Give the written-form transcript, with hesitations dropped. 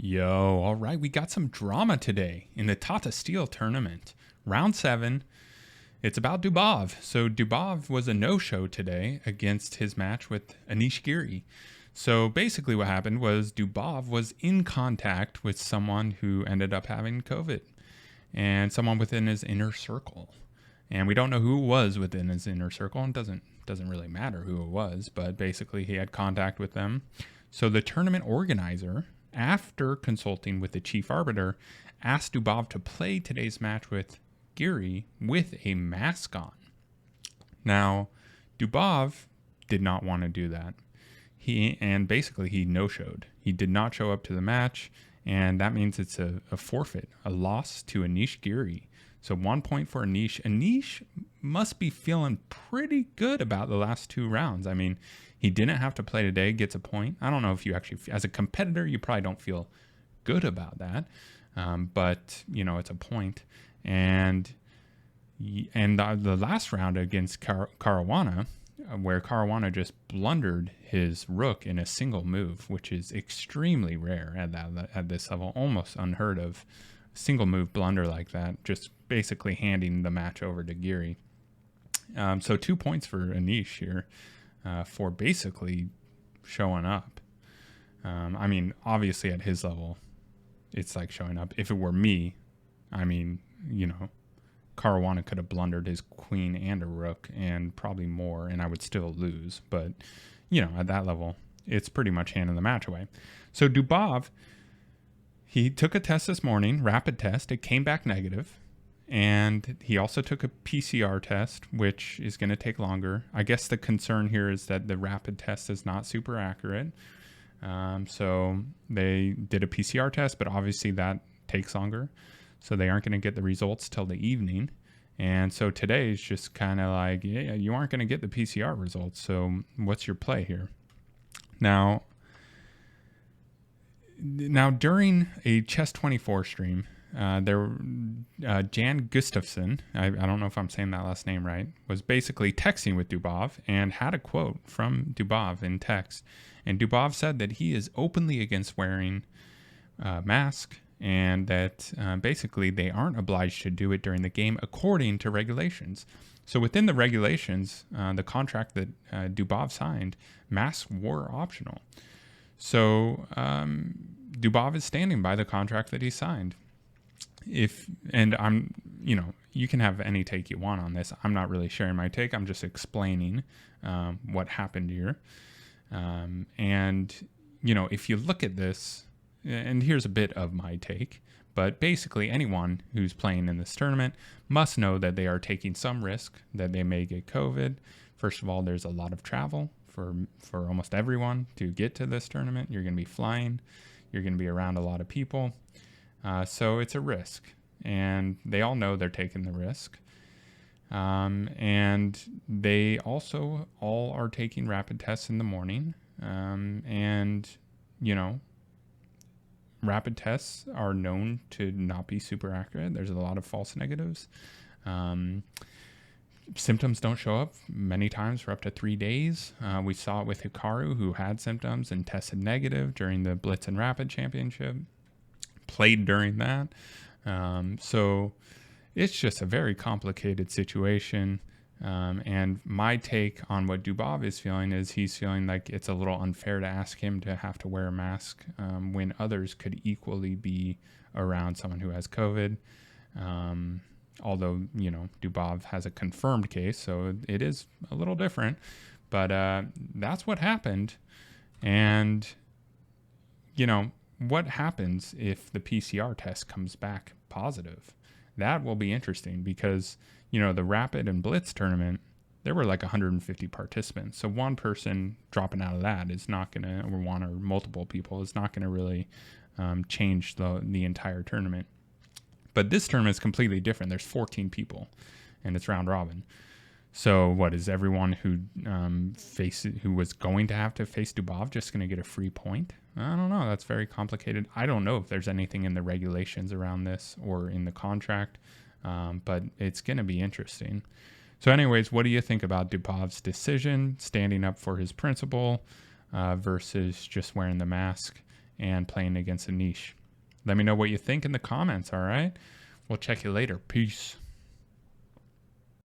Yo, all right, we got some drama today in the Tata Steel tournament. Round 7, it's about Dubov. So Dubov was a no-show today against his match with Anish Giri. So basically what happened was Dubov was in contact with someone who ended up having COVID and someone within his inner circle. And we don't know who it was within his inner circle. It doesn't really matter who it was, but basically he had contact with them. So the tournament organizer, after consulting with the chief arbiter, asked Dubov to play today's match with Giri with a mask on. Now, Dubov did not want to do that. He no-showed. He did not show up to the match, and that means it's a forfeit, a loss to Anish Giri. So 1 point for Anish. Anish must be feeling pretty good about the last 2 rounds. I mean, he didn't have to play today, gets a point. I don't know if you actually, as a competitor, you probably don't feel good about that. But, it's a point. And the last round against Caruana, where Caruana just blundered his rook in a single move, which is extremely rare at this level, almost unheard of. Single move blunder like that, just basically handing the match over to Giri. So 2 points for Anish here for basically showing up. I mean, obviously at his level, it's like showing up. If it were me, Caruana could have blundered his queen and a rook and probably more, and I would still lose. But, at that level, it's pretty much handing the match away. So Dubov, he took a test this morning, rapid test. It came back negative. And he also took a PCR test, which is going to take longer. I guess the concern here is that the rapid test is not super accurate. So they did a PCR test, but obviously that takes longer. So they aren't going to get the results till the evening. And so today is just kind of like, yeah, you aren't going to get the PCR results. So what's your play here? Now during a Chess 24 stream, Jan Gustafsson, I don't know if I'm saying that last name right, was basically texting with Dubov and had a quote from Dubov in text. And Dubov said that he is openly against wearing a mask and that basically they aren't obliged to do it during the game according to regulations. So within the regulations, the contract that Dubov signed, masks were optional. So Dubov is standing by the contract that he signed. You can have any take you want on this. I'm not really sharing my take. I'm just explaining what happened here. If you look at this, and here's a bit of my take, but basically anyone who's playing in this tournament must know that they are taking some risk that they may get COVID. First of all, there's a lot of travel for almost everyone to get to this tournament. You're going to be flying. You're going to be around a lot of people. So it's a risk, and they all know they're taking the risk. And they also all are taking rapid tests in the morning. Rapid tests are known to not be super accurate. There's a lot of false negatives. Symptoms don't show up many times for up to 3 days. We saw it with Hikaru, who had symptoms and tested negative during the Blitz and Rapid Championship. Played during that. So it's just a very complicated situation. And my take on what Dubov is feeling is he's feeling like it's a little unfair to ask him to have to wear a mask when others could equally be around someone who has COVID. Although, Dubov has a confirmed case, so it is a little different. But that's what happened. And, what happens if the PCR test comes back positive? That will be interesting because, the Rapid and Blitz tournament, there were like 150 participants. So one person dropping out of that is not going to, or one or multiple people, is not going to really change the entire tournament. But this tournament is completely different. There's 14 people, and it's round robin. So what is everyone who was going to have to face Dubov just going to get a free point? I don't know. That's very complicated. I don't know if there's anything in the regulations around this or in the contract, but it's going to be interesting. So anyways, what do you think about Dubov's decision, standing up for his principle versus just wearing the mask? and playing against Anish. Let me know what you think in the comments, all right? We'll check you later. Peace.